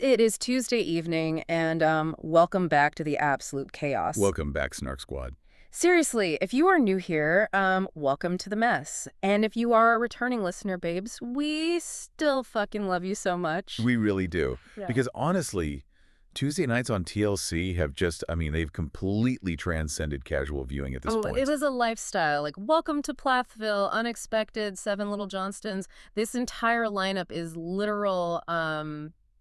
it is Tuesday evening, and welcome back to the absolute chaos. Welcome back, Snark Squad. Seriously, if you are new here, welcome to the mess. And if you are a returning listener, babes, we still fucking love you so much. We really do. Yeah. Because honestly, Tuesday nights on TLC have just, they've completely transcended casual viewing at this point. It was a lifestyle. Like, welcome to Plathville, Unexpected, 7 Little Johnstons. This entire lineup is literal,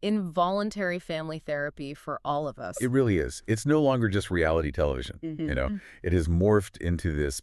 involuntary family therapy for all of us. It really is. It's no longer just reality television. It has morphed into this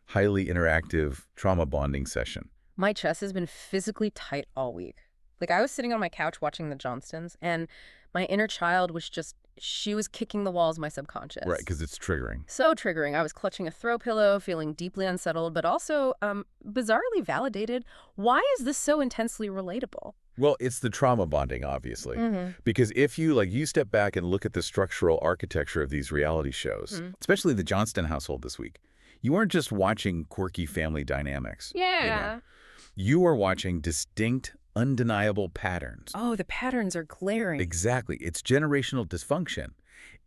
highly interactive trauma bonding session. My chest has been physically tight all week. Like, I was sitting on my couch watching the Johnstons, and my inner child was she was kicking the walls of my subconscious. Right, because it's triggering. So triggering. I was clutching a throw pillow, feeling deeply unsettled, but also bizarrely validated. Why is this so intensely relatable? Well, it's the trauma bonding, obviously. Because if you step back and look at the structural architecture of these reality shows, especially the Johnston household this week, you aren't just watching quirky family dynamics. Yeah. You are watching distinct, undeniable patterns. Oh, the patterns are glaring. Exactly. It's generational dysfunction.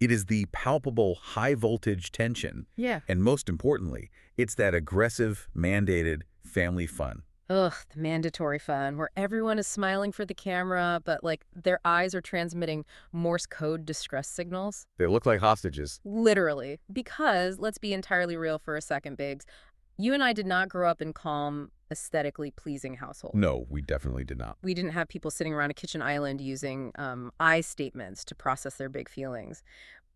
It is the palpable high-voltage tension. Yeah. And most importantly, it's that aggressive, mandated family fun. Ugh, the mandatory fun, where everyone is smiling for the camera, but, like, their eyes are transmitting Morse code distress signals. They look like hostages. Literally. Because, let's be entirely real for a second, babes, you and I did not grow up in calm, aesthetically pleasing household. No, we definitely did not. We didn't have people sitting around a kitchen island using I statements to process their big feelings.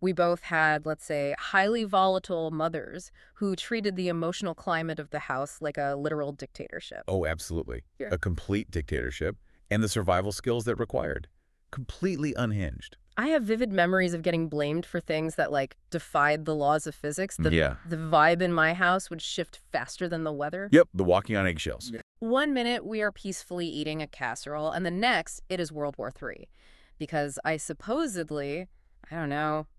We both had, let's say, highly volatile mothers who treated the emotional climate of the house like a literal dictatorship. Oh, absolutely. Yeah. A complete dictatorship, and the survival skills that required. Completely unhinged. I have vivid memories of getting blamed for things that, like, defied the laws of physics. The vibe in my house would shift faster than the weather. Yep, the walking on eggshells. One minute, we are peacefully eating a casserole, and the next, it is World War III. Because I supposedly,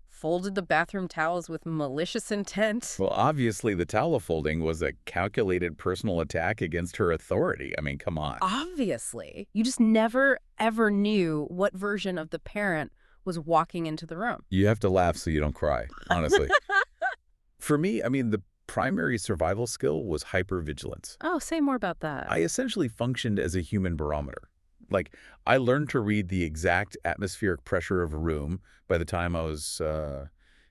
folded the bathroom towels with malicious intent. Well, obviously, the towel folding was a calculated personal attack against her authority. I mean, come on. Obviously. You just never, ever knew what version of the parent was walking into the room. You have to laugh so you don't cry, honestly. For me, the primary survival skill was hypervigilance. Oh, say more about that. I essentially functioned as a human barometer. Like, I learned to read the exact atmospheric pressure of a room by the time I was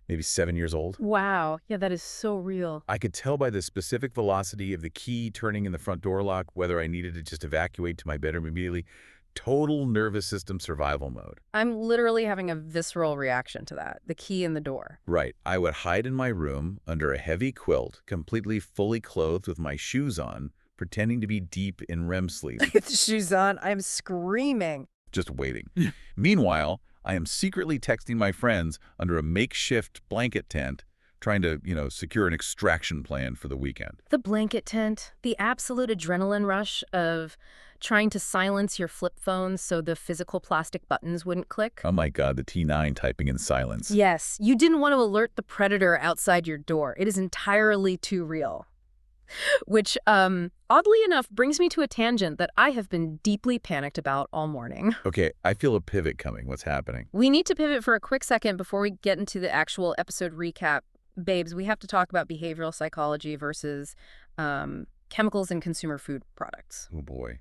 maybe 7 years old. Wow. Yeah, that is so real. I could tell by the specific velocity of the key turning in the front door lock whether I needed to just evacuate to my bedroom immediately. Total nervous system survival mode. I'm literally having a visceral reaction to that. The key in the door. Right. I would hide in my room under a heavy quilt, completely fully clothed with my shoes on, pretending to be deep in REM sleep. With shoes on, I'm screaming. Just waiting. Meanwhile, I am secretly texting my friends under a makeshift blanket tent, trying to, secure an extraction plan for the weekend. The blanket tent, the absolute adrenaline rush of trying to silence your flip phone so the physical plastic buttons wouldn't click. Oh my God, the T9 typing in silence. Yes, you didn't want to alert the predator outside your door. It is entirely too real. Which, oddly enough, brings me to a tangent that I have been deeply panicked about all morning. Okay, I feel a pivot coming. What's happening? We need to pivot for a quick second before we get into the actual episode recap. Babes, we have to talk about behavioral psychology versus chemicals in consumer food products. Oh boy.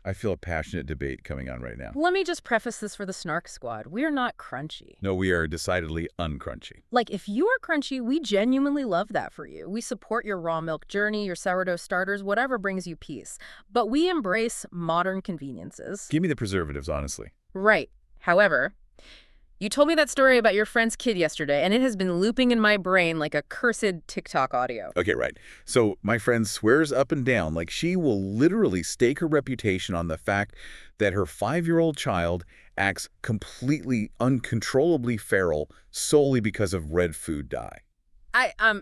I feel a passionate debate coming on right now. Let me just preface this for the Snark Squad. We are not crunchy. No, we are decidedly uncrunchy. Like, if you are crunchy, we genuinely love that for you. We support your raw milk journey, your sourdough starters, whatever brings you peace. But we embrace modern conveniences. Give me the preservatives, honestly. Right. However, you told me that story about your friend's kid yesterday, and it has been looping in my brain like a cursed TikTok audio. Okay, right. So my friend swears up and down like she will literally stake her reputation on the fact that her 5-year-old child acts completely uncontrollably feral solely because of red food dye.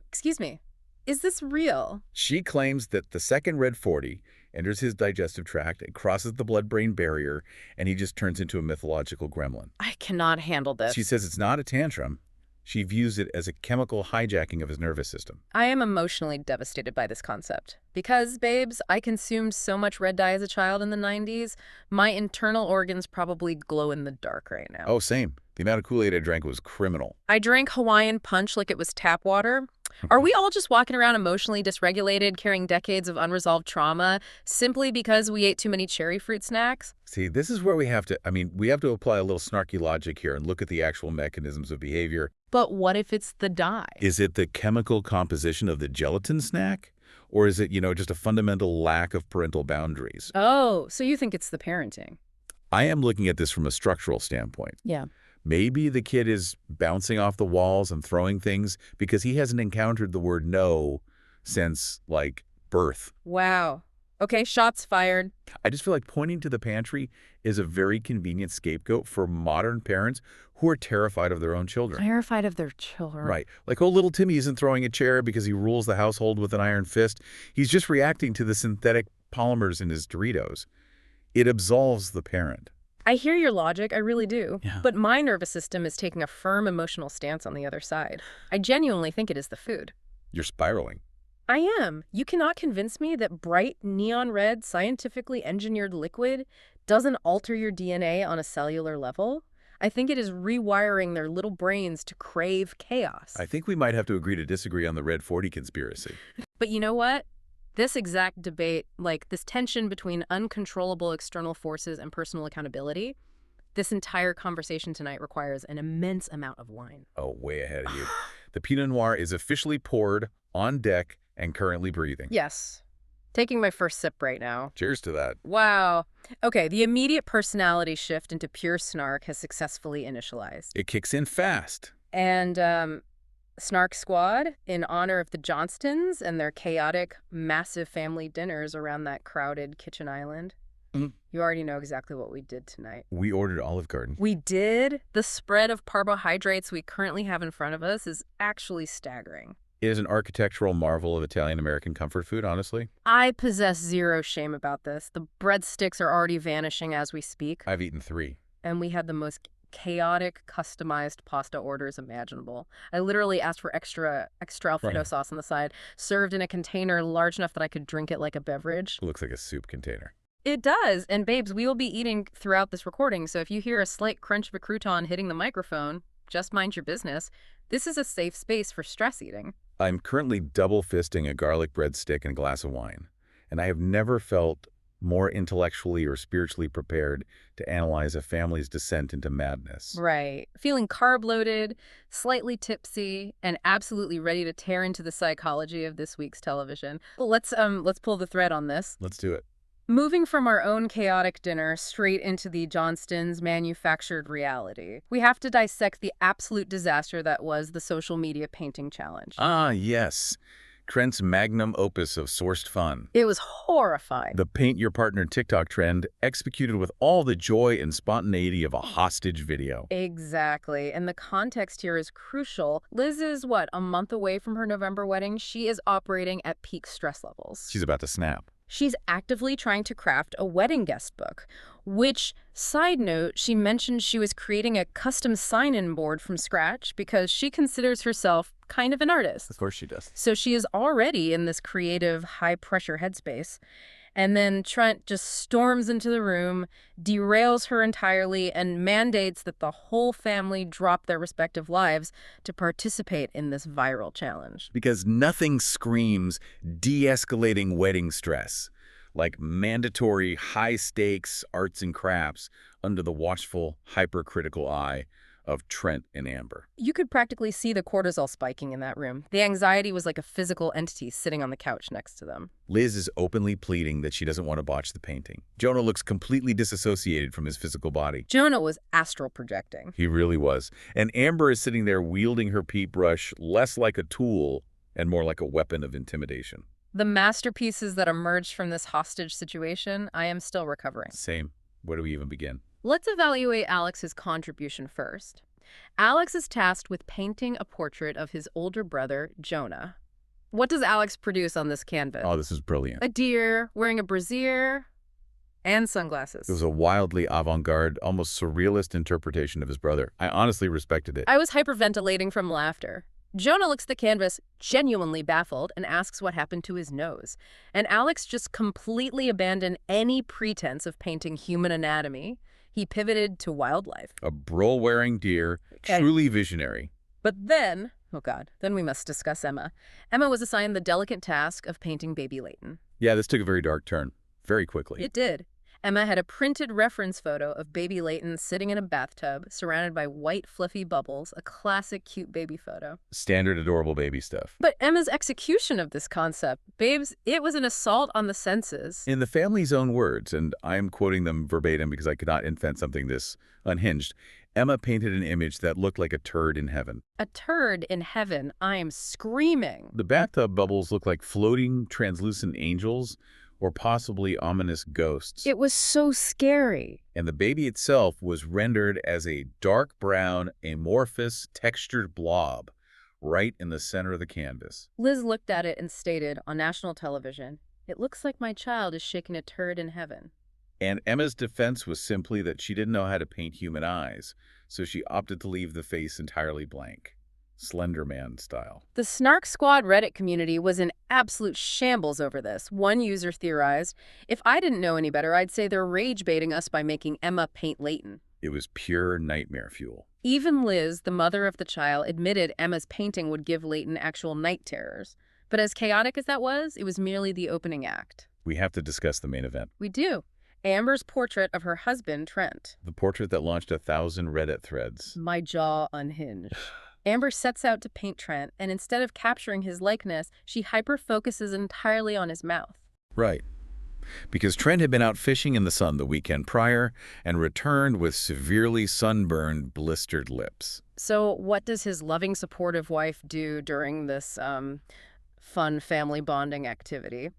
Excuse me. Is this real? She claims that the second red 40 enters his digestive tract and crosses the blood-brain barrier, and he just turns into a mythological gremlin. I cannot handle this. She says it's not a tantrum, She views it as a chemical hijacking of his nervous system. I am emotionally devastated by this concept. Because, babes, I consumed so much red dye as a child in the 90s, my internal organs probably glow in the dark right now. Oh, same. The amount of Kool-Aid I drank was criminal. I drank Hawaiian Punch like it was tap water. Are we all just walking around emotionally dysregulated, carrying decades of unresolved trauma, simply because we ate too many cherry fruit snacks? See, this is where we have to apply a little snarky logic here and look at the actual mechanisms of behavior. But what if it's the dye? Is it the chemical composition of the gelatin snack? Or is it, just a fundamental lack of parental boundaries? Oh, so you think it's the parenting? I am looking at this from a structural standpoint. Yeah. Maybe the kid is bouncing off the walls and throwing things because he hasn't encountered the word no since, like, birth. Wow. Okay, shots fired. I just feel like pointing to the pantry is a very convenient scapegoat for modern parents who are terrified of their own children. Terrified of their children. Right. Like, oh, little Timmy isn't throwing a chair because he rules the household with an iron fist. He's just reacting to the synthetic polymers in his Doritos. It absolves the parent. I hear your logic, I really do. Yeah. But my nervous system is taking a firm emotional stance on the other side. I genuinely think it is the food. You're spiraling. I am. You cannot convince me that bright, neon red, scientifically engineered liquid doesn't alter your DNA on a cellular level. I think it is rewiring their little brains to crave chaos. I think we might have to agree to disagree on the Red 40 conspiracy. But you know what? This exact debate, like this tension between uncontrollable external forces and personal accountability, this entire conversation tonight requires an immense amount of wine. Oh, way ahead of you. The Pinot Noir is officially poured, on deck, and currently breathing. Yes. Taking my first sip right now. Cheers to that. Wow. Okay, the immediate personality shift into pure Snark has successfully initialized. It kicks in fast. And, Snark Squad, in honor of the Johnstons and their chaotic, massive family dinners around that crowded kitchen island. Mm. You already know exactly what we did tonight. We ordered Olive Garden. We did? The spread of carbohydrates we currently have in front of us is actually staggering. It is an architectural marvel of Italian-American comfort food, honestly. I possess zero shame about this. The breadsticks are already vanishing as we speak. I've eaten 3. And we had the most chaotic, customized pasta orders imaginable. I literally asked for extra Alfredo sauce on the side, served in a container large enough that I could drink it like a beverage. It looks like a soup container. It does. And babes, we will be eating throughout this recording, so if you hear a slight crunch of a crouton hitting the microphone, just mind your business. This is a safe space for stress eating. I'm currently double-fisting a garlic breadstick and a glass of wine, and I have never felt more intellectually or spiritually prepared to analyze a family's descent into madness. Right. Feeling carb-loaded, slightly tipsy, and absolutely ready to tear into the psychology of this week's television. Well, let's pull the thread on this. Let's do it. Moving from our own chaotic dinner straight into the Johnstons' manufactured reality, we have to dissect the absolute disaster that was the social media painting challenge. Ah, yes. Trent's magnum opus of sourced fun. It was horrifying. The paint your partner TikTok trend executed with all the joy and spontaneity of a hostage video. Exactly. And the context here is crucial. Liz is, a month away from her November wedding? She is operating at peak stress levels. She's about to snap. She's actively trying to craft a wedding guest book, which, side note, she mentioned she was creating a custom sign-in board from scratch because she considers herself kind of an artist. Of course she does. So she is already in this creative, high-pressure headspace. And then Trent just storms into the room, derails her entirely, and mandates that the whole family drop their respective lives to participate in this viral challenge. Because nothing screams de-escalating wedding stress like mandatory high-stakes arts and crafts under the watchful, hypercritical eye of Trent and Amber. You could practically see the cortisol spiking in that room. The anxiety was like a physical entity sitting on the couch next to them. Liz is openly pleading that she doesn't want to botch the painting. Jonah looks completely disassociated from his physical body. Jonah was astral projecting. He really was. And Amber is sitting there wielding her paint brush less like a tool and more like a weapon of intimidation. The masterpieces that emerged from this hostage situation, I am still recovering. Same. Where do we even begin? Let's evaluate Alex's contribution first. Alex is tasked with painting a portrait of his older brother, Jonah. What does Alex produce on this canvas? Oh, this is brilliant. A deer wearing a brassiere. And It was sunglasses. a wildly avant-garde, almost surrealist interpretation of his brother. I honestly respected it. I was hyperventilating from laughter. Jonah looks at the canvas, genuinely baffled, and asks what happened to his nose. And Alex just completely abandoned any pretense of painting human anatomy. He pivoted to wildlife. A brole-wearing deer, Okay. truly visionary. But then, oh God, then we must discuss Emma. Emma was assigned the delicate task of painting baby Leighton. Yeah, this took a very dark turn, very quickly. It did. Emma had a printed reference photo of baby Leighton sitting in a bathtub, surrounded by white fluffy bubbles, a classic cute baby photo. Standard adorable baby stuff. But Emma's execution of this concept, babes, it was an assault on the senses. In the family's own words, and I'm quoting them verbatim because I could not invent something this unhinged, Emma painted an image that looked like a turd in heaven. A turd in heaven, I am screaming. The bathtub bubbles looked like floating, translucent angels or possibly ominous ghosts. It was so scary. And the baby itself was rendered as a dark brown, amorphous, textured blob right in the center of the canvas. Liz looked at it and stated on national television, "It looks like my child is shaking a turd in heaven." And Emma's defense was simply that she didn't know how to paint human eyes, so she opted to leave the face entirely blank. Slender Man style. The Snark Squad Reddit community was in absolute shambles over this. One user theorized, "If I didn't know any better, I'd say they're rage baiting us by making Emma paint Leighton." It was pure nightmare fuel. Even Liz, the mother of the child, admitted Emma's painting would give Leighton actual night terrors. But as chaotic as that was, it was merely the opening act. We have to discuss the main event. We do. Amber's portrait of her husband, Trent. The portrait that launched 1,000 Reddit threads. My jaw unhinged. Amber sets out to paint Trent, and instead of capturing his likeness, she hyper-focuses entirely on his mouth. Right. Because Trent had been out fishing in the sun the weekend prior and returned with severely sunburned, blistered lips. So what does his loving, supportive wife do during this fun family bonding activity?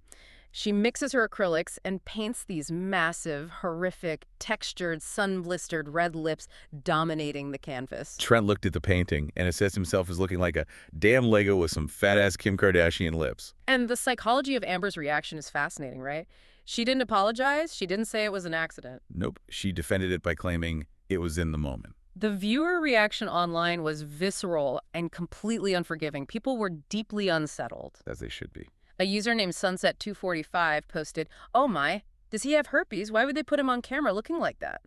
She mixes her acrylics and paints these massive, horrific, textured, sun-blistered red lips dominating the canvas. Trent looked at the painting and assessed himself as looking like a damn Lego with some fat-ass Kim Kardashian lips. And the psychology of Amber's reaction is fascinating, right? She didn't apologize. She didn't say it was an accident. Nope, she defended it by claiming it was in the moment. The viewer reaction online was visceral and completely unforgiving. People were deeply unsettled. As they should be. A user named Sunset245 posted, "Oh my, does he have herpes? Why would they put him on camera looking like that?"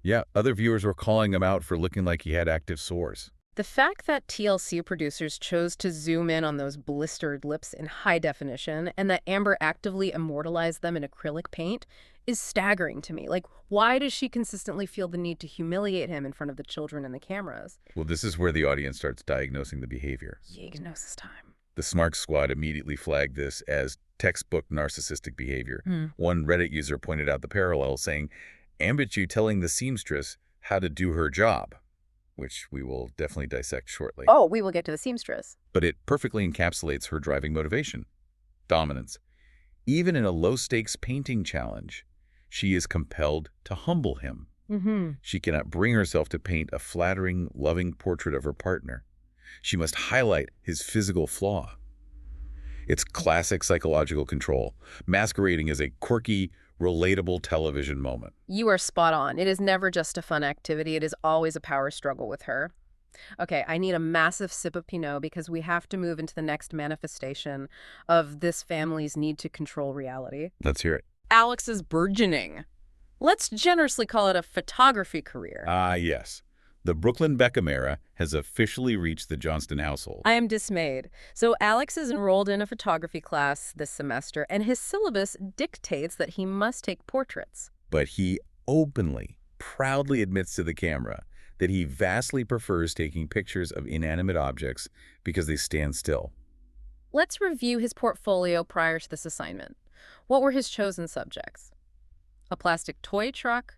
Yeah, other viewers were calling him out for looking like he had active sores. The fact that TLC producers chose to zoom in on those blistered lips in high definition and that Amber actively immortalized them in acrylic paint is staggering to me. Like, why does she consistently feel the need to humiliate him in front of the children and the cameras? Well, this is where the audience starts diagnosing the behavior. Diagnosis time. The Snark Squad immediately flagged this as textbook narcissistic behavior. One Reddit user pointed out the parallel, saying, "Ambit you telling the seamstress how to do her job," which we will definitely dissect shortly. Oh, we will get to the seamstress. But it perfectly encapsulates her driving motivation. Dominance. Even in a low-stakes painting challenge, she is compelled to humble him. She cannot bring herself to paint a flattering, loving portrait of her partner. She must highlight his physical flaw. It's classic psychological control, masquerading as a quirky, relatable television moment. You are spot on. It is never just a fun activity. It is always a power struggle with her. Okay, I need a massive sip of Pinot because we have to move into the next manifestation of this family's need to control reality. Let's hear it. Alex's burgeoning. Let's generously call it a photography career. Ah, yes. The Brooklyn Beckham era has officially reached the Johnston household. I am dismayed. So Alex is enrolled in a photography class this semester, and his syllabus dictates that he must take portraits. But he openly, proudly admits to the camera that he vastly prefers taking pictures of inanimate objects because they stand still. Let's review his portfolio prior to this assignment. What were his chosen subjects? A plastic toy truck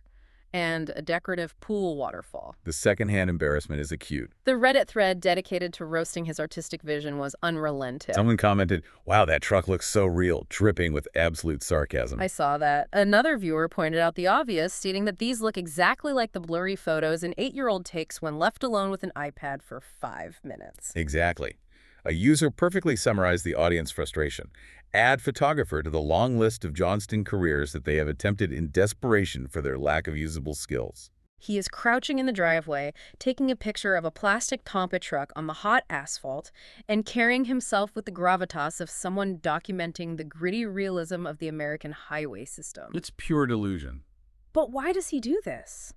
and a decorative pool waterfall. The secondhand embarrassment is acute. The Reddit thread dedicated to roasting his artistic vision was unrelenting. Someone commented, "Wow, that truck looks so real," dripping with absolute sarcasm. I saw that. Another viewer pointed out the obvious, stating that these look exactly like the blurry photos an 8-year-old takes when left alone with an iPad for 5 minutes. Exactly. A user perfectly summarized the audience frustration. Add photographer to the long list of Johnston careers that they have attempted in desperation for their lack of usable skills. He is crouching in the driveway, taking a picture of a plastic Tompa truck on the hot asphalt, and carrying himself with the gravitas of someone documenting the gritty realism of the American highway system. It's pure delusion. But why does he do this?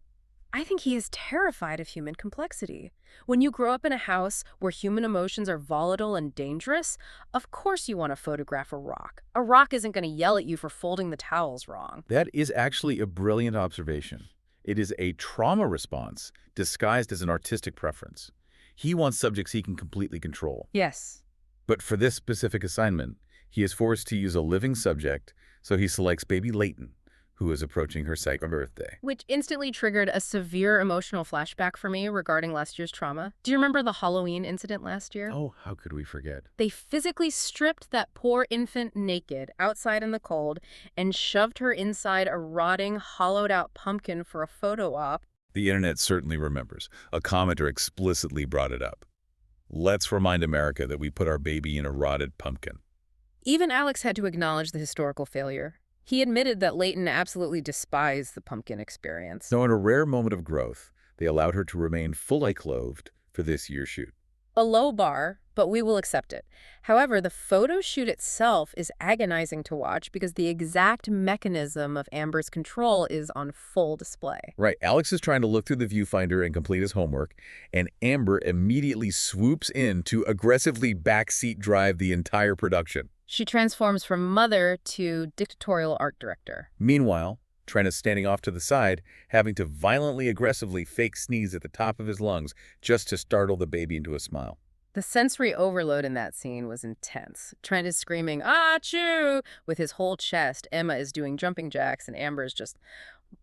I think he is terrified of human complexity. When you grow up in a house where human emotions are volatile and dangerous, of course you want to photograph a rock. A rock isn't going to yell at you for folding the towels wrong. That is actually a brilliant observation. It is a trauma response disguised as an artistic preference. He wants subjects he can completely control. Yes. But for this specific assignment, he is forced to use a living subject, so he selects baby Leighton, who is approaching her second birthday. Which instantly triggered a severe emotional flashback for me regarding last year's trauma. Do you remember the Halloween incident last year? Oh, how could we forget? They physically stripped that poor infant naked outside in the cold and shoved her inside a rotting, hollowed-out pumpkin for a photo op. The internet certainly remembers. A commenter explicitly brought it up. Let's remind America that we put our baby in a rotted pumpkin. Even Alex had to acknowledge the historical failure. He admitted that Leighton absolutely despised the pumpkin experience. So in a rare moment of growth, they allowed her to remain fully clothed for this year's shoot. A low bar, but we will accept it. However, the photo shoot itself is agonizing to watch because the exact mechanism of Amber's control is on full display. Right, Alex is trying to look through the viewfinder and complete his homework, and Amber immediately swoops in to aggressively backseat drive the entire production. She transforms from mother to dictatorial art director. Meanwhile, Trent is standing off to the side, having to violently aggressively fake sneeze at the top of his lungs just to startle the baby into a smile. The sensory overload in that scene was intense. Trent is screaming, "Achoo!" with his whole chest. Emma is doing jumping jacks, and Amber is just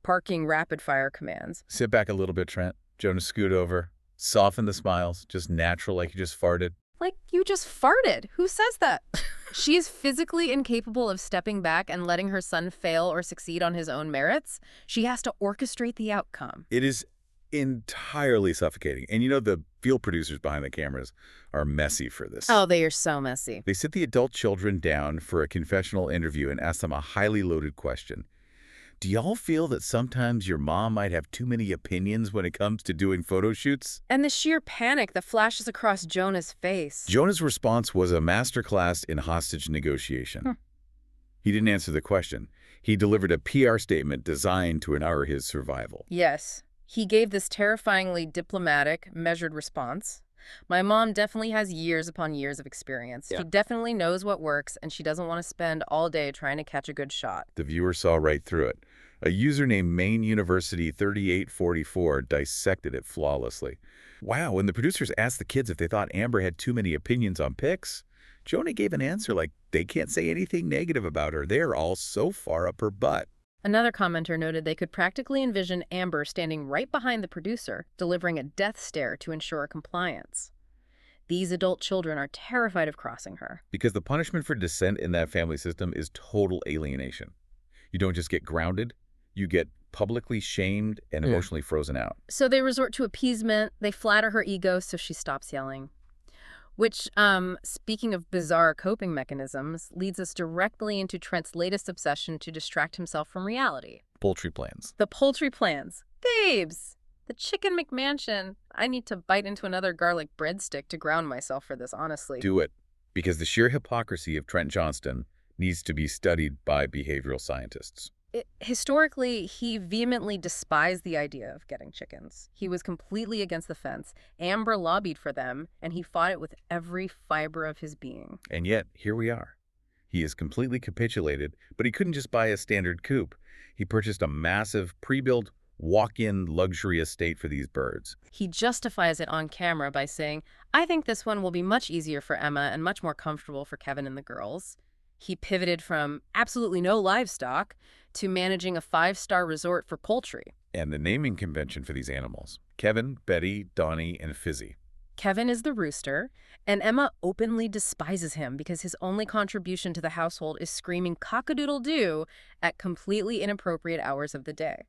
parking rapid-fire commands. Sit back a little bit, Trent. Jonah, scoot over. Soften the smiles, just natural like you just farted. Like you just farted. Who says that? She is physically incapable of stepping back and letting her son fail or succeed on his own merits. She has to orchestrate the outcome. It is entirely suffocating. And you know, the field producers behind the cameras are messy for this. Oh, they are so messy. They sit the adult children down for a confessional interview and ask them a highly loaded question. Do y'all feel that sometimes your mom might have too many opinions when it comes to doing photo shoots? And the sheer panic that flashes across Jonah's face. Jonah's response was a masterclass in hostage negotiation. He didn't answer the question. He delivered a PR statement designed to ensure his survival. Yes. He gave this terrifyingly diplomatic, measured response. My mom definitely has years upon years of experience. Yeah. She definitely knows what works, and she doesn't want to spend all day trying to catch a good shot. The viewer saw right through it. A user named Maine University 3844 dissected it flawlessly. Wow, when the producers asked the kids if they thought Amber had too many opinions on pics, Jonah gave an answer like they can't say anything negative about her. They're all so far up her butt. Another commenter noted they could practically envision Amber standing right behind the producer, delivering a death stare to ensure compliance. These adult children are terrified of crossing her. Because the punishment for dissent in that family system is total alienation. You don't just get grounded, you get publicly shamed and emotionally frozen out. So they resort to appeasement, they flatter her ego so she stops yelling. Which, speaking of bizarre coping mechanisms, leads us directly into Trent's latest obsession to distract himself from reality. Poultry plans. The poultry plans. Babes! The chicken McMansion. I need to bite into another garlic breadstick to ground myself for this, honestly. Do it. Because the sheer hypocrisy of Trent Johnston needs to be studied by behavioral scientists. Historically, he vehemently despised the idea of getting chickens. He was completely against the fence. Amber lobbied for them, and he fought it with every fiber of his being. And yet, here we are. He is completely capitulated, but he couldn't just buy a standard coop. He purchased a massive, pre-built, walk-in luxury estate for these birds. He justifies it on camera by saying, "I think this one will be much easier for Emma and much more comfortable for Kevin and the girls." He pivoted from absolutely no livestock to managing a 5-star resort for poultry. And the naming convention for these animals: Kevin, Betty, Donnie, and Fizzy. Kevin is the rooster, and Emma openly despises him because his only contribution to the household is screaming cock-a-doodle-doo at completely inappropriate hours of the day.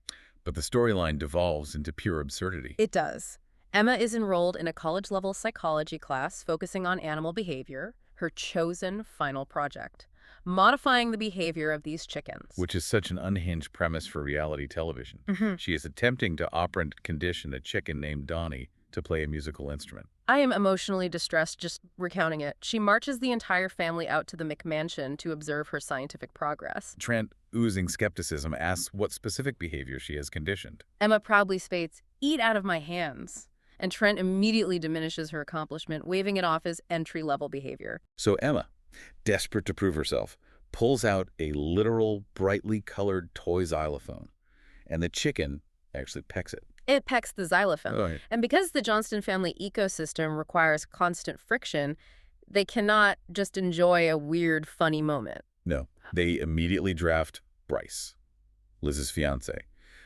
But the storyline devolves into pure absurdity. It does. Emma is enrolled in a college-level psychology class focusing on animal behavior. her chosen final project, modifying the behavior of these chickens. Which is such an unhinged premise for reality television. Mhm. She is attempting to operant condition a chicken named Donnie to play a musical instrument. I am emotionally distressed just recounting it. She marches the entire family out to the McMansion to observe her scientific progress. Trent, oozing skepticism, asks what specific behavior she has conditioned. Emma proudly states, "Eat out of my hands." And Trent immediately diminishes her accomplishment, waving it off as entry-level behavior. So Emma, desperate to prove herself, pulls out a literal, brightly colored toy xylophone, and the chicken actually pecks it. It pecks the xylophone. Oh, yeah. And because the Johnston family ecosystem requires constant friction, they cannot just enjoy a weird, funny moment. No, they immediately draft Brice, Liz's fiancé,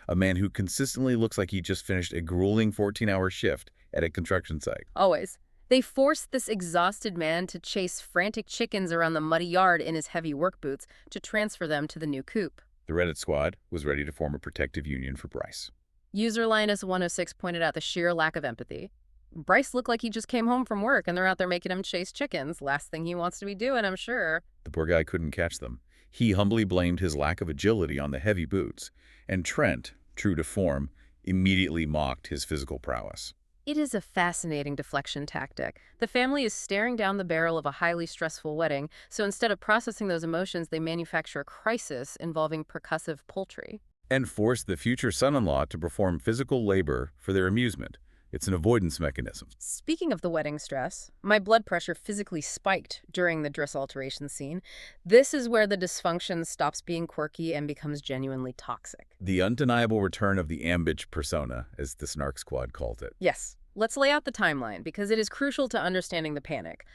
a man who consistently looks like he just finished a grueling 14-hour shift at a construction site. Always. They force this exhausted man to chase frantic chickens around the muddy yard in his heavy work boots to transfer them to the new coop. The Reddit squad was ready to form a protective union for Brice. User Linus106 pointed out the sheer lack of empathy. Brice looked like he just came home from work and they're out there making him chase chickens. Last thing he wants to be doing, I'm sure. The poor guy couldn't catch them. He humbly blamed his lack of agility on the heavy boots, and Trent, true to form, immediately mocked his physical prowess. It is a fascinating deflection tactic. The family is staring down the barrel of a highly stressful wedding, so instead of processing those emotions, they manufacture a crisis involving percussive poultry. And forced the future son-in-law to perform physical labor for their amusement. It's an avoidance mechanism. Speaking of the wedding stress, my blood pressure physically spiked during the dress alteration scene. This is where the dysfunction stops being quirky and becomes genuinely toxic. The undeniable return of the ambitch persona, as the Snark squad called it. Yes, let's lay out the timeline because it is crucial to understanding the panic.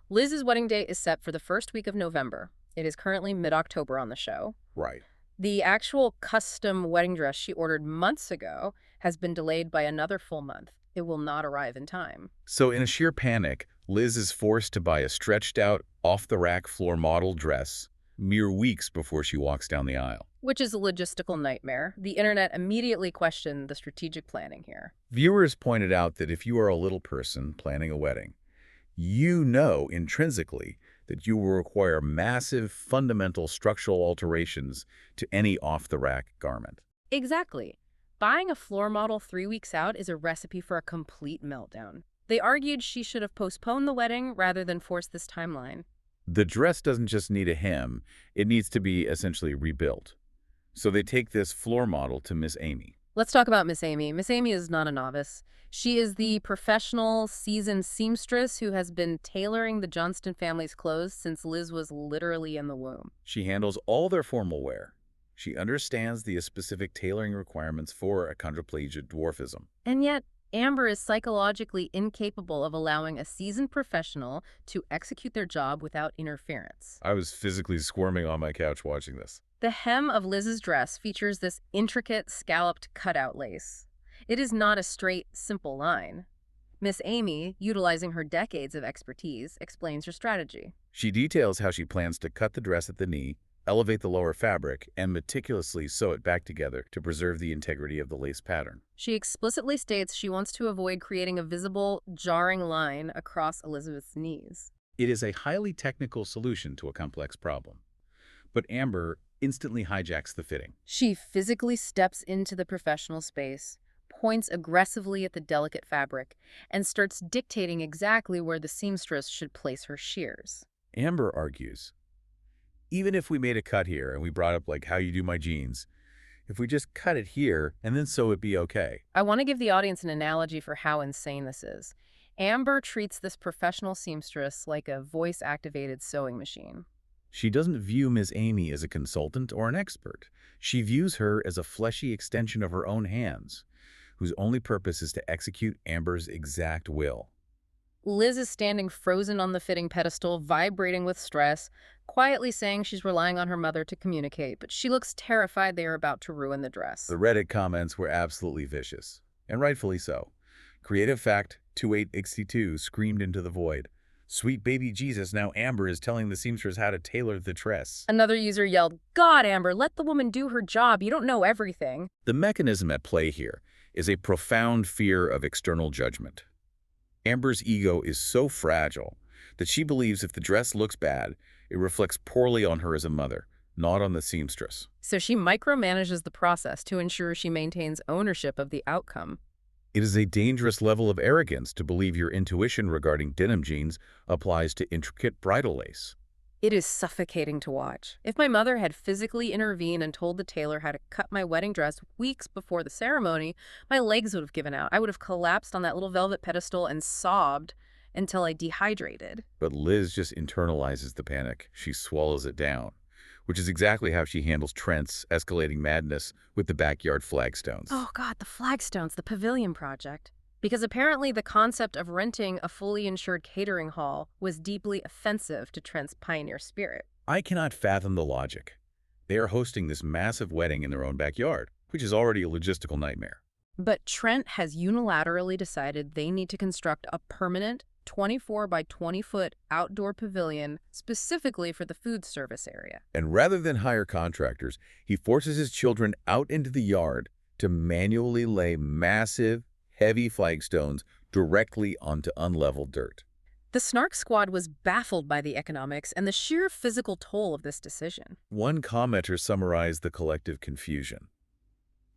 Liz's wedding date is set for the first week of November. It is currently mid-October on the show. Right. The actual custom wedding dress she ordered months ago has been delayed by another full month. It will not arrive in time. So in a sheer panic, Liz is forced to buy a stretched-out, off-the-rack floor model dress mere weeks before she walks down the aisle. Which is a logistical nightmare. The internet immediately questioned the strategic planning here. Viewers pointed out that if you are a little person planning a wedding, you know intrinsically that you will require massive, fundamental structural alterations to any off-the-rack garment. Exactly. Buying a floor model 3 weeks out is a recipe for a complete meltdown. They argued she should have postponed the wedding rather than force this timeline. The dress doesn't just need a hem, it needs to be essentially rebuilt. So they take this floor model to Miss Amy. Let's talk about Miss Amy. Miss Amy is not a novice. She is the professional, seasoned seamstress who has been tailoring the Johnston family's clothes since Liz was literally in the womb. She handles all their formal wear. She understands the specific tailoring requirements for achondroplasia dwarfism. And yet, Amber is psychologically incapable of allowing a seasoned professional to execute their job without interference. I was physically squirming on my couch watching this. The hem of Liz's dress features this intricate scalloped cutout lace. It is not a straight, simple line. Miss Amy, utilizing her decades of expertise, explains her strategy. She details how she plans to cut the dress at the knee, elevate the lower fabric, and meticulously sew it back together to preserve the integrity of the lace pattern. She explicitly states she wants to avoid creating a visible, jarring line across Elizabeth's knees. It is a highly technical solution to a complex problem. But Amber instantly hijacks the fitting. She physically steps into the professional space, points aggressively at the delicate fabric, and starts dictating exactly where the seamstress should place her shears. Amber argues, even if we made a cut here and we brought up like how you do my jeans, if we just cut it here and then sew it'd be okay. I want to give the audience an analogy for how insane this is. Amber treats this professional seamstress like a voice-activated sewing machine. She doesn't view Ms. Amy as a consultant or an expert. She views her as a fleshy extension of her own hands, whose only purpose is to execute Amber's exact will. Liz is standing frozen on the fitting pedestal, vibrating with stress, quietly saying she's relying on her mother to communicate, but she looks terrified they are about to ruin the dress. The Reddit comments were absolutely vicious, and rightfully so. Creative Fact 2862 screamed into the void. Sweet baby Jesus, now Amber is telling the seamstress how to tailor the dress. Another user yelled, "God, Amber, let the woman do her job. You don't know everything." The mechanism at play here is a profound fear of external judgment. Amber's ego is so fragile that she believes if the dress looks bad, it reflects poorly on her as a mother, not on the seamstress. So she micromanages the process to ensure she maintains ownership of the outcome. It is a dangerous level of arrogance to believe your intuition regarding denim jeans applies to intricate bridal lace. It is suffocating to watch. If my mother had physically intervened and told the tailor how to cut my wedding dress weeks before the ceremony, my legs would have given out. I would have collapsed on that little velvet pedestal and sobbed until I dehydrated. But Liz just internalizes the panic. She swallows it down, which is exactly how she handles Trent's escalating madness with the backyard flagstones. Oh God, the flagstones, the pavilion project. Because apparently the concept of renting a fully insured catering hall was deeply offensive to Trent's pioneer spirit. I cannot fathom the logic. They are hosting this massive wedding in their own backyard, which is already a logistical nightmare. But Trent has unilaterally decided they need to construct a permanent 24 by 20 foot outdoor pavilion specifically for the food service area. And rather than hire contractors, he forces his children out into the yard to manually lay massive, heavy flagstones directly onto unleveled dirt. The Snark squad was baffled by the economics and the sheer physical toll of this decision. One commenter summarized the collective confusion.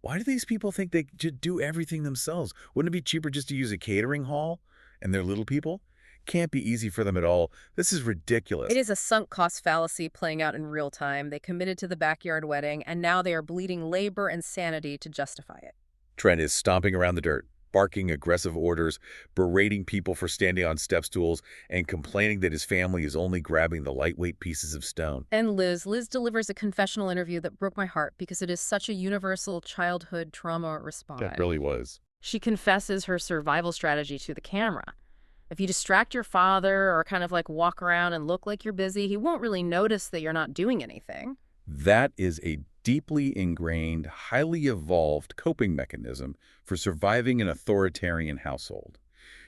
Why do these people think they should do everything themselves? Wouldn't it be cheaper just to use a catering hall? And they're little people? Can't be easy for them at all. This is ridiculous. It is a sunk cost fallacy playing out in real time. They committed to the backyard wedding, and now they are bleeding labor and sanity to justify it. Trent is stomping around the dirt, barking aggressive orders, berating people for standing on step stools, and complaining that his family is only grabbing the lightweight pieces of stone. And Liz delivers a confessional interview that broke my heart because it is such a universal childhood trauma response. That really was. She confesses her survival strategy to the camera. If you distract your father or kind of like walk around and look like you're busy, he won't really notice that you're not doing anything. That is a deeply ingrained, highly evolved coping mechanism for surviving an authoritarian household.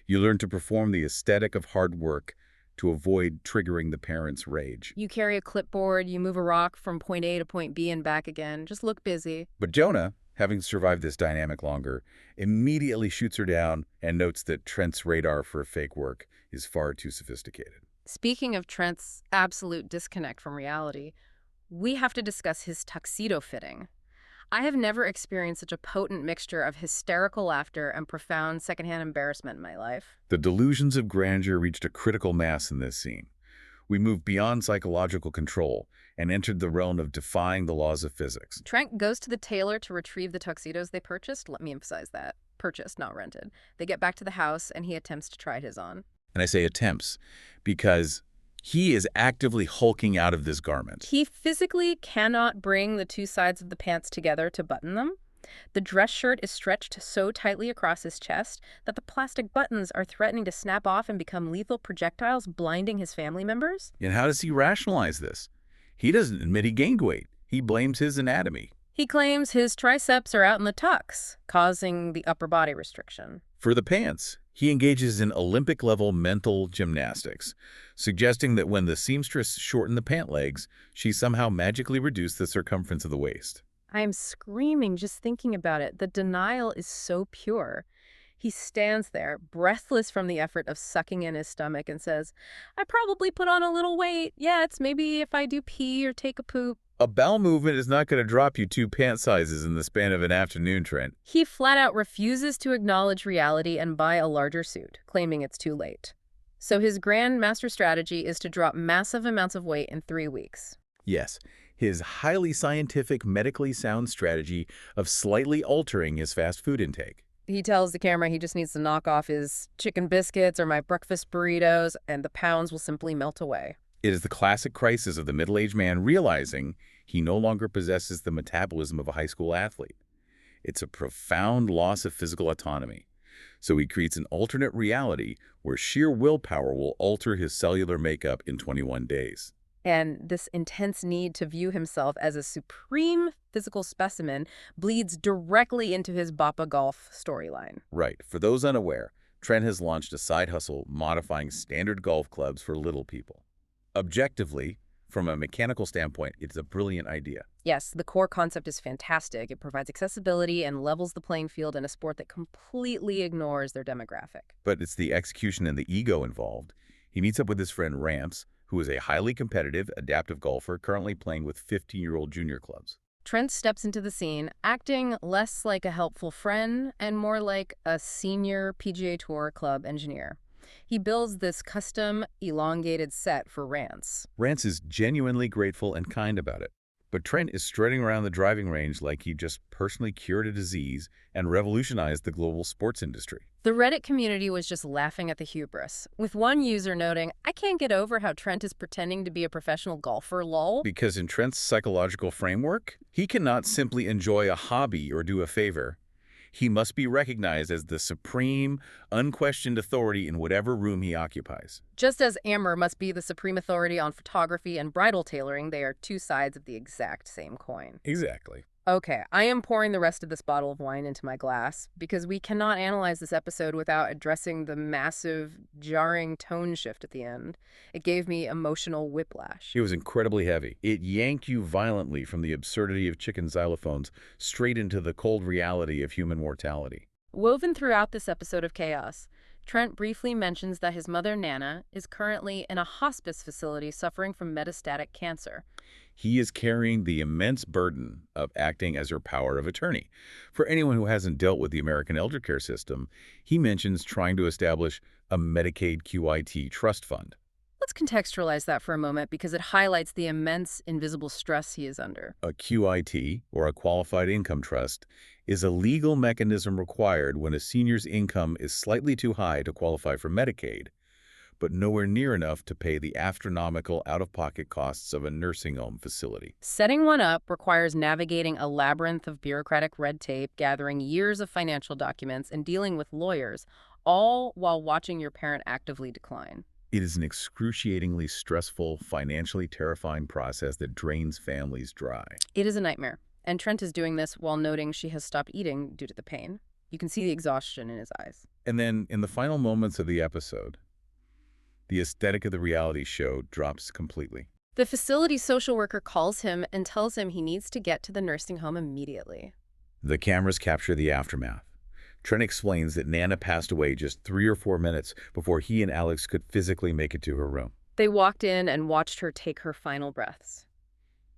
You learn to perform the aesthetic of hard work to avoid triggering the parent's rage. You carry a clipboard, you move a rock from point A to point B and back again. Just look busy. But Jonah, having survived this dynamic longer, immediately shoots her down and notes that Trent's radar for fake work is far too sophisticated. Speaking of Trent's absolute disconnect from reality, we have to discuss his tuxedo fitting. I have never experienced such a potent mixture of hysterical laughter and profound secondhand embarrassment in my life. The delusions of grandeur reached a critical mass in this scene. We moved beyond psychological control and entered the realm of defying the laws of physics. Trent goes to the tailor to retrieve the tuxedos they purchased. Let me emphasize that. Purchased, not rented. They get back to the house, and he attempts to try his on. And I say attempts because he is actively hulking out of this garment. He physically cannot bring the two sides of the pants together to button them. The dress shirt is stretched so tightly across his chest that the plastic buttons are threatening to snap off and become lethal projectiles, blinding his family members. And how does he rationalize this? He doesn't admit he gained weight. He blames his anatomy. He claims his triceps are out in the tux, causing the upper body restriction. For the pants, he engages in Olympic-level mental gymnastics, suggesting that when the seamstress shortened the pant legs, she somehow magically reduced the circumference of the waist. I am screaming just thinking about it. The denial is so pure. He stands there, breathless from the effort of sucking in his stomach, and says, I probably put on a little weight. Yeah, it's maybe if I do pee or take a poop. A bowel movement is not going to drop you 2 pant sizes in the span of an afternoon, Trent. He flat out refuses to acknowledge reality and buy a larger suit, claiming it's too late. So his grand master strategy is to drop massive amounts of weight in 3 weeks. Yes, his highly scientific, medically sound strategy of slightly altering his fast food intake. He tells the camera he just needs to knock off his chicken biscuits or my breakfast burritos, and the pounds will simply melt away. It is the classic crisis of the middle-aged man realizing he no longer possesses the metabolism of a high school athlete. It's a profound loss of physical autonomy. So he creates an alternate reality where sheer willpower will alter his cellular makeup in 21 days. And this intense need to view himself as a supreme physical specimen bleeds directly into his Boppa Golf storyline. Right. For those unaware, Trent has launched a side hustle modifying standard golf clubs for little people. Objectively, from a mechanical standpoint, it's a brilliant idea. Yes, the core concept is fantastic. It provides accessibility and levels the playing field in a sport that completely ignores their demographic. But it's the execution and the ego involved. He meets up with his friend Rance, who is a highly competitive, adaptive golfer currently playing with 15-year-old junior clubs. Trent steps into the scene, acting less like a helpful friend and more like a senior PGA Tour club engineer. He builds this custom, elongated set for Rance. Rance is genuinely grateful and kind about it. But Trent is strutting around the driving range like he just personally cured a disease and revolutionized the global sports industry. The Reddit community was just laughing at the hubris, with one user noting, "I can't get over how Trent is pretending to be a professional golfer, lol." Because in Trent's psychological framework, he cannot simply enjoy a hobby or do a favor. He must be recognized as the supreme, unquestioned authority in whatever room he occupies. Just as Amber must be the supreme authority on photography and bridal tailoring, they are two sides of the exact same coin. Exactly. Okay, I am pouring the rest of this bottle of wine into my glass because we cannot analyze this episode without addressing the massive, jarring tone shift at the end. It gave me emotional whiplash. It was incredibly heavy. It yanked you violently from the absurdity of chicken xylophones straight into the cold reality of human mortality. Woven throughout this episode of Chaos, Trent briefly mentions that his mother, Nana, is currently in a hospice facility suffering from metastatic cancer. He is carrying the immense burden of acting as her power of attorney. For anyone who hasn't dealt with the American elder care system, he mentions trying to establish a Medicaid QIT trust fund. Let's contextualize that for a moment because it highlights the immense invisible stress he is under. A QIT, or a qualified income trust, is a legal mechanism required when a senior's income is slightly too high to qualify for Medicaid, but nowhere near enough to pay the astronomical out-of-pocket costs of a nursing home facility. Setting one up requires navigating a labyrinth of bureaucratic red tape, gathering years of financial documents, and dealing with lawyers, all while watching your parent actively decline. It is an excruciatingly stressful, financially terrifying process that drains families dry. It is a nightmare, and Trent is doing this while noting she has stopped eating due to the pain. You can see the exhaustion in his eyes. And then, in the final moments of the episode, the aesthetic of the reality show drops completely. The facility social worker calls him and tells him he needs to get to the nursing home immediately. The cameras capture the aftermath. Trent explains that Nana passed away just 3 or 4 minutes before he and Alex could physically make it to her room. They walked in and watched her take her final breaths.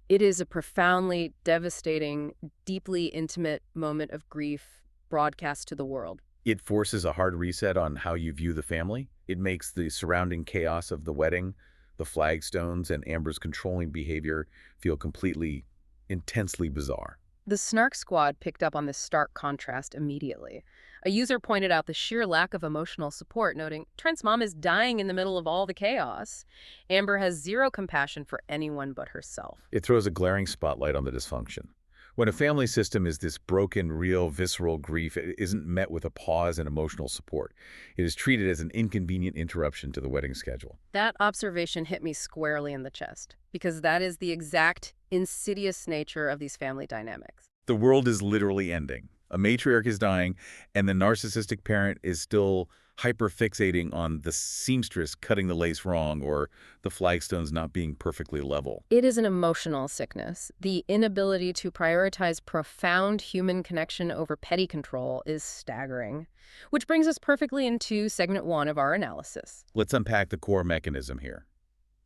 It is a profoundly devastating, deeply intimate moment of grief broadcast to the world. It forces a hard reset on how you view the family. It makes the surrounding chaos of the wedding, the flagstones, and Amber's controlling behavior feel completely, intensely bizarre. The Snark squad picked up on this stark contrast immediately. A user pointed out the sheer lack of emotional support, noting, "Trent's mom is dying in the middle of all the chaos." Amber has zero compassion for anyone but herself. It throws a glaring spotlight on the dysfunction. When a family system is this broken, real, visceral grief, it isn't met with a pause and emotional support. It is treated as an inconvenient interruption to the wedding schedule. That observation hit me squarely in the chest, because that is the exact insidious nature of these family dynamics. The world is literally ending. A matriarch is dying, and the narcissistic parent is still hyperfixating on the seamstress cutting the lace wrong or the flagstones not being perfectly level. It is an emotional sickness. The inability to prioritize profound human connection over petty control is staggering. Which brings us perfectly into segment 1 of our analysis. Let's unpack the core mechanism here.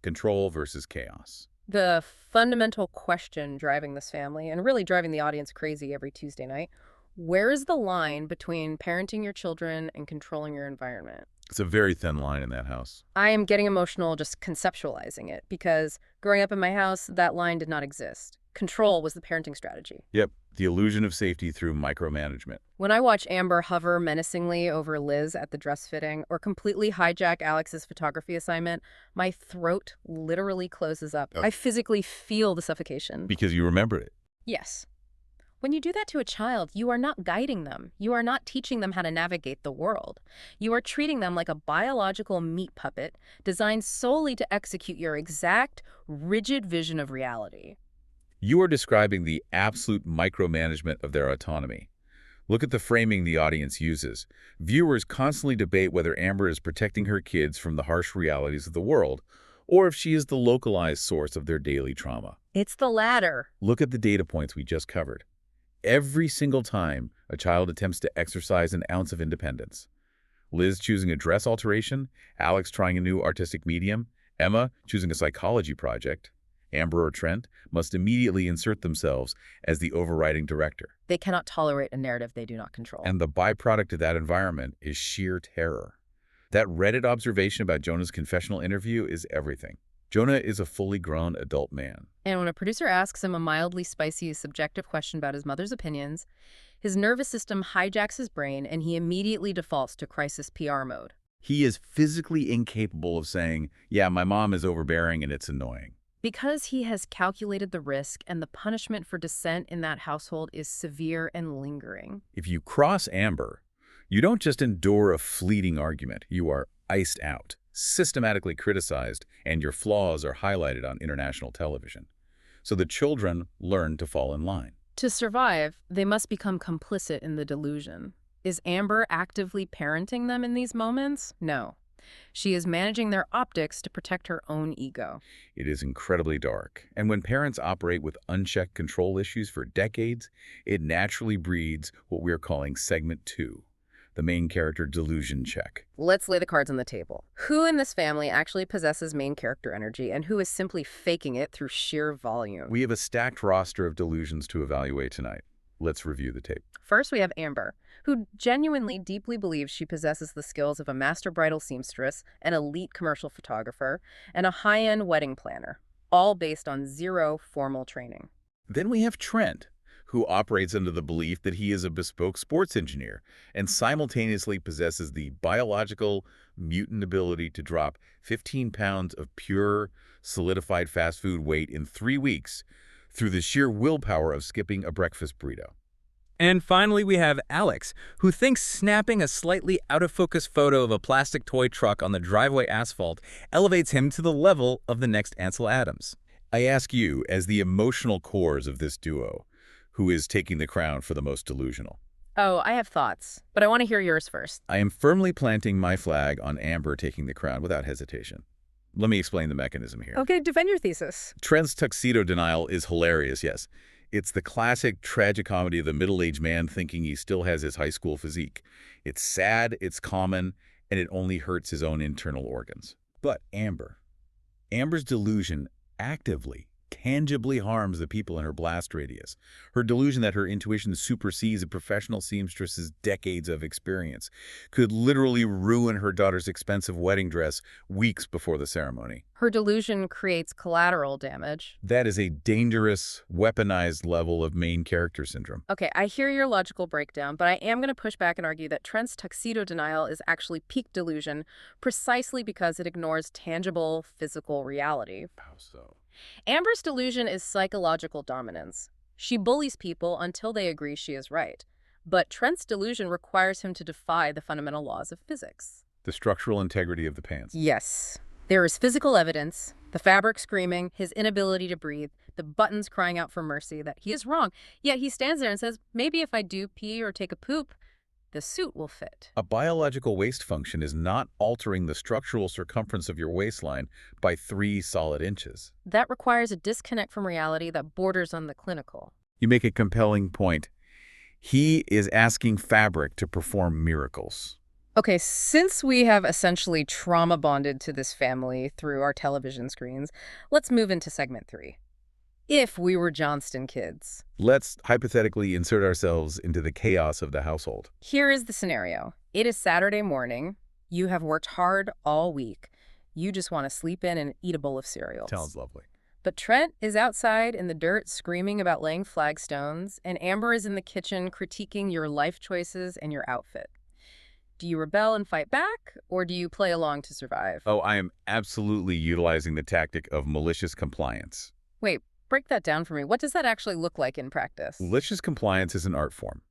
Control versus chaos. The fundamental question driving this family, and really driving the audience crazy every Tuesday night, where is the line between parenting your children and controlling your environment? It's a very thin line in that house. I am getting emotional just conceptualizing it because growing up in my house, that line did not exist. Control was the parenting strategy. Yep, the illusion of safety through micromanagement. When I watch Amber hover menacingly over Liz at the dress fitting or completely hijack Alex's photography assignment, my throat literally closes up. I physically feel the suffocation. Because you remembered it. Yes. When you do that to a child, you are not guiding them. You are not teaching them how to navigate the world. You are treating them like a biological meat puppet designed solely to execute your exact, rigid vision of reality. You are describing the absolute micromanagement of their autonomy. Look at the framing the audience uses. Viewers constantly debate whether Amber is protecting her kids from the harsh realities of the world, or if she is the localized source of their daily trauma. It's the latter. Look at the data points we just covered. Every single time a child attempts to exercise an ounce of independence, Liz choosing a dress alteration, Alex trying a new artistic medium, Emma choosing a psychology project. Amber or Trent must immediately insert themselves as the overriding director. They cannot tolerate a narrative they do not control. And the byproduct of that environment is sheer terror. That Reddit observation about Jonah's confessional interview is everything. Jonah is a fully grown adult man. And when a producer asks him a mildly spicy, subjective question about his mother's opinions, his nervous system hijacks his brain and he immediately defaults to crisis PR mode. He is physically incapable of saying, yeah, my mom is overbearing and it's annoying. Because he has calculated the risk and the punishment for dissent in that household is severe and lingering. If you cross Amber, you don't just endure a fleeting argument. You are iced out, systematically criticized, and your flaws are highlighted on international television. So the children learn to fall in line. To survive, they must become complicit in the delusion. Is Amber actively parenting them in these moments? No. She is managing their optics to protect her own ego. It is incredibly dark, and when parents operate with unchecked control issues for decades, it naturally breeds what we are calling segment 2, the main character delusion check. Let's lay the cards on the table. Who in this family actually possesses main character energy and who is simply faking it through sheer volume? We have a stacked roster of delusions to evaluate tonight. Let's review the tape. First, we have Amber, who genuinely deeply believes she possesses the skills of a master bridal seamstress, an elite commercial photographer, and a high-end wedding planner, all based on zero formal training. Then we have Trent, who operates under the belief that he is a bespoke sports engineer and simultaneously possesses the biological mutant ability to drop 15 pounds of pure, solidified fast food weight in 3 weeks through the sheer willpower of skipping a breakfast burrito. And finally, we have Alex, who thinks snapping a slightly out-of-focus photo of a plastic toy truck on the driveway asphalt elevates him to the level of the next Ansel Adams. I ask you, as the emotional cores of this duo, who is taking the crown for the most delusional? Oh, I have thoughts, but I want to hear yours first. I am firmly planting my flag on Amber taking the crown without hesitation. Let me explain the mechanism here. Okay, defend your thesis. Trent's tuxedo denial is hilarious, yes. It's the classic tragicomedy of the middle-aged man thinking he still has his high school physique. It's sad, it's common, and it only hurts his own internal organs. But Amber's delusion actively, tangibly harms the people in her blast radius. Her delusion that her intuition supersedes a professional seamstress's decades of experience could literally ruin her daughter's expensive wedding dress weeks before the ceremony. Her delusion creates collateral damage. That is a dangerous, weaponized level of main character syndrome. Okay, I hear your logical breakdown, but I am going to push back and argue that Trent's tuxedo denial is actually peak delusion precisely because it ignores tangible, physical reality. How so? Amber's delusion is psychological dominance. She bullies people until they agree she is right. But Trent's delusion requires him to defy the fundamental laws of physics. The structural integrity of the pants. Yes. There is physical evidence, the fabric screaming, his inability to breathe, the buttons crying out for mercy, that he is wrong. Yet he stands there and says, maybe if I do pee or take a poop, the suit will fit. A biological waist function is not altering the structural circumference of your waistline by 3 solid inches. That requires a disconnect from reality that borders on the clinical. You make a compelling point. He is asking fabric to perform miracles. Okay, since we have essentially trauma bonded to this family through our television screens, let's move into segment 3. If we were Johnston kids. Let's hypothetically insert ourselves into the chaos of the household. Here is the scenario. It is Saturday morning. You have worked hard all week. You just want to sleep in and eat a bowl of cereal. Sounds lovely. But Trent is outside in the dirt screaming about laying flagstones, and Amber is in the kitchen critiquing your life choices and your outfit. Do you rebel and fight back, or do you play along to survive? Oh, I am absolutely utilizing the tactic of malicious compliance. Wait, break that down for me. What does that actually look like in practice? Malicious compliance is an art form.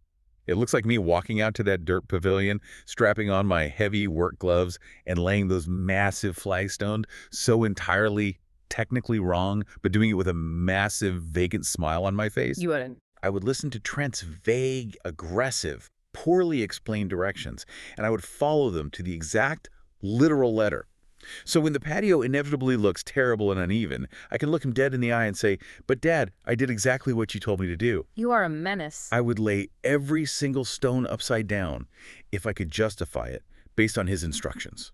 It looks like me walking out to that dirt pavilion, strapping on my heavy work gloves, and laying those massive flagstones so entirely technically wrong, but doing it with a massive, vacant smile on my face. You wouldn't. I would listen to Trent's vague, aggressive, poorly explained directions, and I would follow them to the exact, literal letter. So when the patio inevitably looks terrible and uneven, I can look him dead in the eye and say, "But Dad, I did exactly what you told me to do." You are a menace. I would lay every single stone upside down if I could justify it, based on his instructions.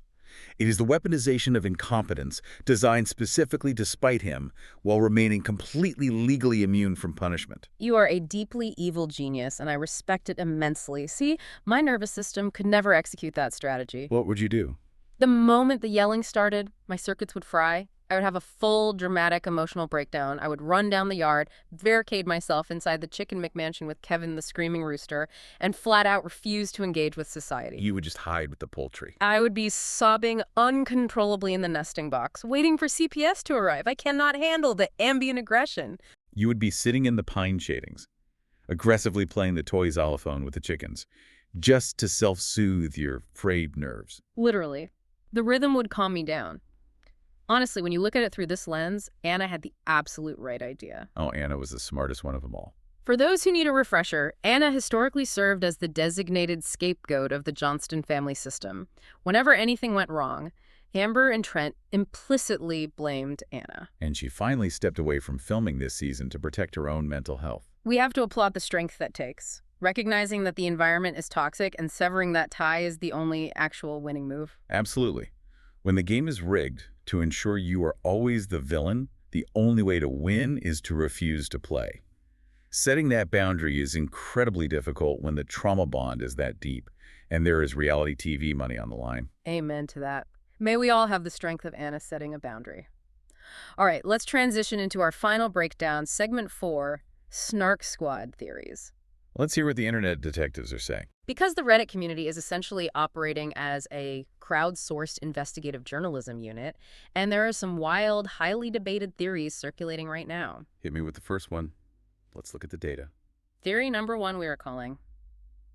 It is the weaponization of incompetence designed specifically to spite him while remaining completely legally immune from punishment. You are a deeply evil genius, and I respect it immensely. See, my nervous system could never execute that strategy. What would you do? The moment the yelling started, my circuits would fry. I would have a full, dramatic, emotional breakdown. I would run down the yard, barricade myself inside the Chicken McMansion with Kevin the screaming rooster, and flat out refuse to engage with society. You would just hide with the poultry. I would be sobbing uncontrollably in the nesting box, waiting for CPS to arrive. I cannot handle the ambient aggression. You would be sitting in the pine shadings, aggressively playing the toy xylophone with the chickens, just to self-soothe your frayed nerves. Literally. The rhythm would calm me down. Honestly, when you look at it through this lens, Anna had the absolute right idea. Oh, Anna was the smartest one of them all. For those who need a refresher, Anna historically served as the designated scapegoat of the Johnston family system. Whenever anything went wrong, Amber and Trent implicitly blamed Anna. And she finally stepped away from filming this season to protect her own mental health. We have to applaud the strength that takes. Recognizing that the environment is toxic and severing that tie is the only actual winning move. Absolutely. When the game is rigged to ensure you are always the villain, the only way to win is to refuse to play. Setting that boundary is incredibly difficult when the trauma bond is that deep and there is reality TV money on the line. Amen to that. May we all have the strength of Anna setting a boundary. All right, let's transition into our final breakdown, segment 4, Snark Squad theories. Let's hear what the internet detectives are saying. Because the Reddit community is essentially operating as a crowdsourced investigative journalism unit, and there are some wild, highly debated theories circulating right now. Hit me with the first one. Let's look at the data. Theory number 1 we are calling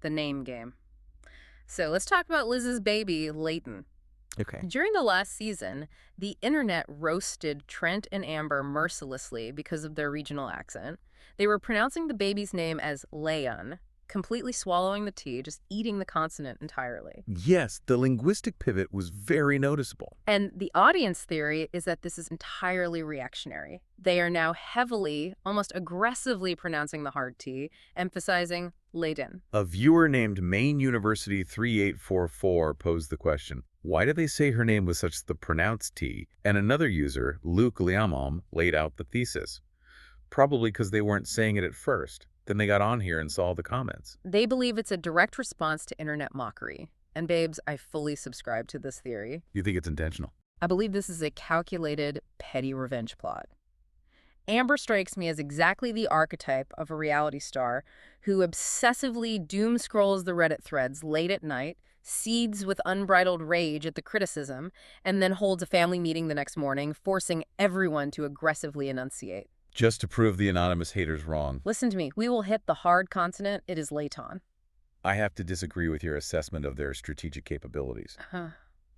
the name game. So let's talk about Liz's baby, Layton. Okay. During the last season, the internet roasted Trent and Amber mercilessly because of their regional accent. They were pronouncing the baby's name as Leon, completely swallowing the T, just eating the consonant entirely. Yes, the linguistic pivot was very noticeable. And the audience theory is that this is entirely reactionary. They are now heavily, almost aggressively pronouncing the hard T, emphasizing Leiden. A viewer named Maine University 3844 posed the question, why did they say her name with such the pronounced T? And another user, Luke Liamom, laid out the thesis. Probably because they weren't saying it at first. Then they got on here and saw the comments. They believe it's a direct response to internet mockery. And babes, I fully subscribe to this theory. You think it's intentional? I believe this is a calculated, petty revenge plot. Amber strikes me as exactly the archetype of a reality star who obsessively doom scrolls the Reddit threads late at night, seethes with unbridled rage at the criticism, and then holds a family meeting the next morning, forcing everyone to aggressively enunciate. Just to prove the anonymous haters wrong. Listen to me. We will hit the hard consonant. It is Leighton. I have to disagree with your assessment of their strategic capabilities. Huh.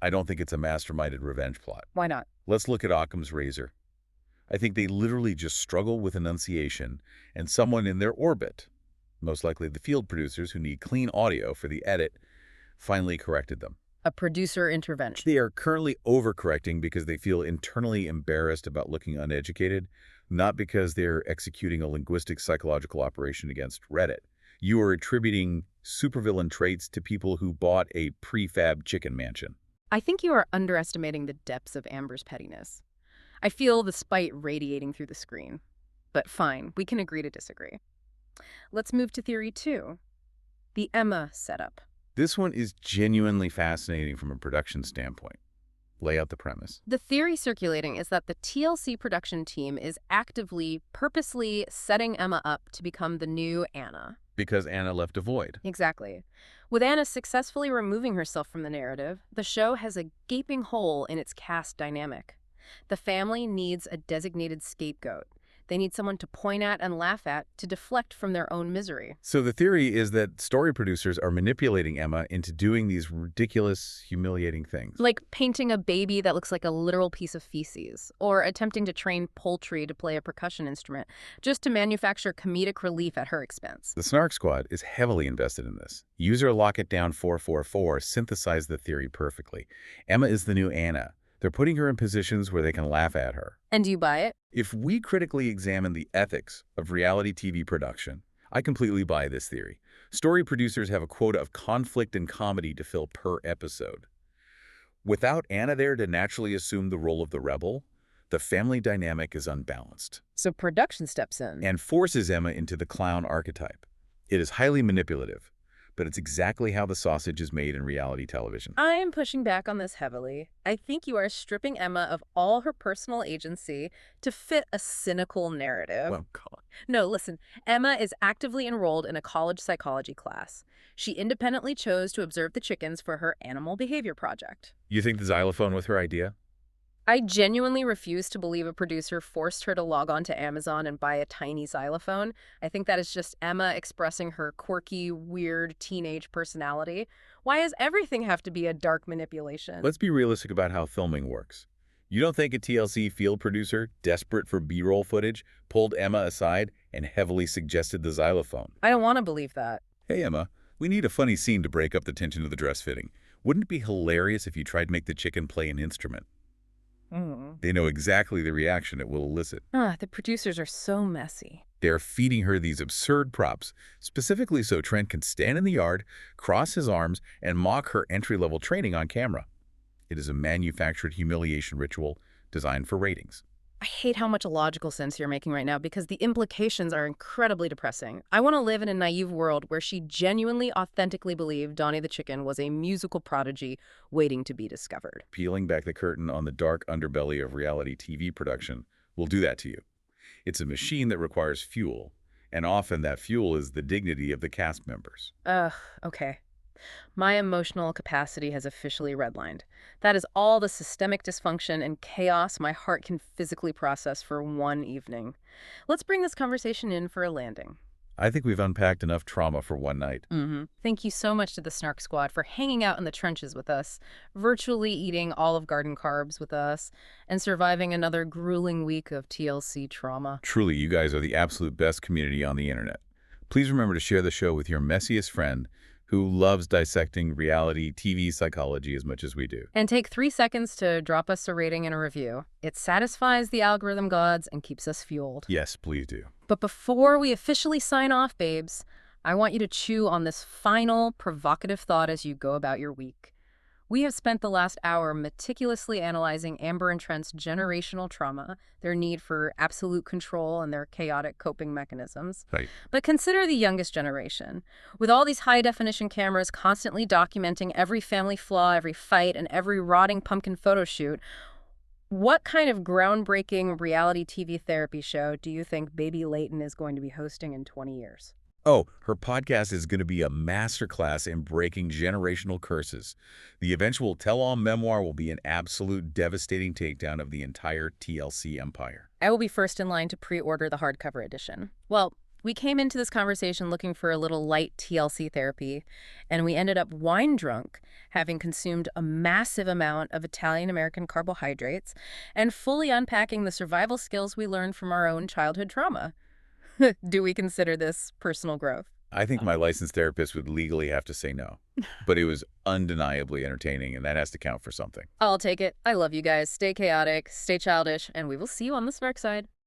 I don't think it's a masterminded revenge plot. Why not? Let's look at Occam's razor. I think they literally just struggle with enunciation, and someone in their orbit, most likely the field producers who need clean audio for the edit, finally corrected them. A producer intervention. They are currently overcorrecting because they feel internally embarrassed about looking uneducated, not because they're executing a linguistic psychological operation against Reddit. You are attributing supervillain traits to people who bought a prefab chicken mansion. I think you are underestimating the depths of Amber's pettiness. I feel the spite radiating through the screen. But fine, we can agree to disagree. Let's move to theory 2, the Emma setup. This one is genuinely fascinating from a production standpoint. Lay out the premise. The theory circulating is that the TLC production team is actively, purposely setting Emma up to become the new Anna. Because Anna left a void. Exactly. With Anna successfully removing herself from the narrative, the show has a gaping hole in its cast dynamic. The family needs a designated scapegoat. They need someone to point at and laugh at to deflect from their own misery. So the theory is that story producers are manipulating Emma into doing these ridiculous, humiliating things. Like painting a baby that looks like a literal piece of feces, or attempting to train poultry to play a percussion instrument, just to manufacture comedic relief at her expense. The Snark Squad is heavily invested in this. User Lockitdown444 synthesized the theory perfectly. Emma is the new Anna. They're putting her in positions where they can laugh at her. And do you buy it? If we critically examine the ethics of reality TV production, I completely buy this theory. Story producers have a quota of conflict and comedy to fill per episode. Without Anna there to naturally assume the role of the rebel, the family dynamic is unbalanced So production steps in. and forces Emma into the clown archetype. It is highly manipulative, but it's exactly how the sausage is made in reality television. I am pushing back on this heavily. I think you are stripping Emma of all her personal agency to fit a cynical narrative. Well, God. No, listen, Emma is actively enrolled in a college psychology class. She independently chose to observe the chickens for her animal behavior project. You think the xylophone was her idea? I genuinely refuse to believe a producer forced her to log on to Amazon and buy a tiny xylophone. I think that is just Emma expressing her quirky, weird teenage personality. Why does everything have to be a dark manipulation? Let's be realistic about how filming works. You don't think a TLC field producer, desperate for B-roll footage, pulled Emma aside and heavily suggested the xylophone? I don't want to believe that. Hey, Emma, we need a funny scene to break up the tension of the dress fitting. Wouldn't it be hilarious if you tried to make the chicken play an instrument? They know exactly the reaction it will elicit. The producers are so messy. They're feeding her these absurd props, specifically so Trent can stand in the yard, cross his arms, and mock her entry-level training on camera. It is a manufactured humiliation ritual designed for ratings. I hate how much logical sense you're making right now because the implications are incredibly depressing. I want to live in a naive world where she genuinely, authentically believed Donnie the Chicken was a musical prodigy waiting to be discovered. Peeling back the curtain on the dark underbelly of reality TV production will do that to you. It's a machine that requires fuel, and often that fuel is the dignity of the cast members. Okay. My emotional capacity has officially redlined. That is all the systemic dysfunction and chaos my heart can physically process for one evening. Let's bring this conversation in for a landing. I think we've unpacked enough trauma for one night. Thank you so much to the Snark Squad for hanging out in the trenches with us, virtually eating Olive Garden carbs with us, and surviving another grueling week of TLC trauma. Truly, you guys are the absolute best community on the internet. Please remember to share the show with your messiest friend who loves dissecting reality TV psychology as much as we do. And take 3 seconds to drop us a rating and a review. It satisfies the algorithm gods and keeps us fueled. Yes, please do. But before we officially sign off, babes, I want you to chew on this final provocative thought as you go about your week. We have spent the last hour meticulously analyzing Amber and Trent's generational trauma, their need for absolute control, and their chaotic coping mechanisms. Right. But consider the youngest generation. With all these high-definition cameras constantly documenting every family flaw, every fight, and every rotting pumpkin photo shoot, what kind of groundbreaking reality TV therapy show do you think baby Leighton is going to be hosting in 20 years? Oh, her podcast is going to be a masterclass in breaking generational curses. The eventual tell-all memoir will be an absolute devastating takedown of the entire TLC empire. I will be first in line to pre-order the hardcover edition. Well, we came into this conversation looking for a little light TLC therapy, and we ended up wine drunk, having consumed a massive amount of Italian-American carbohydrates and fully unpacking the survival skills we learned from our own childhood trauma. Do we consider this personal growth? I think my licensed therapist would legally have to say no. But it was undeniably entertaining, and that has to count for something. I'll take it. I love you guys. Stay chaotic, stay childish, and we will see you on the Snark side.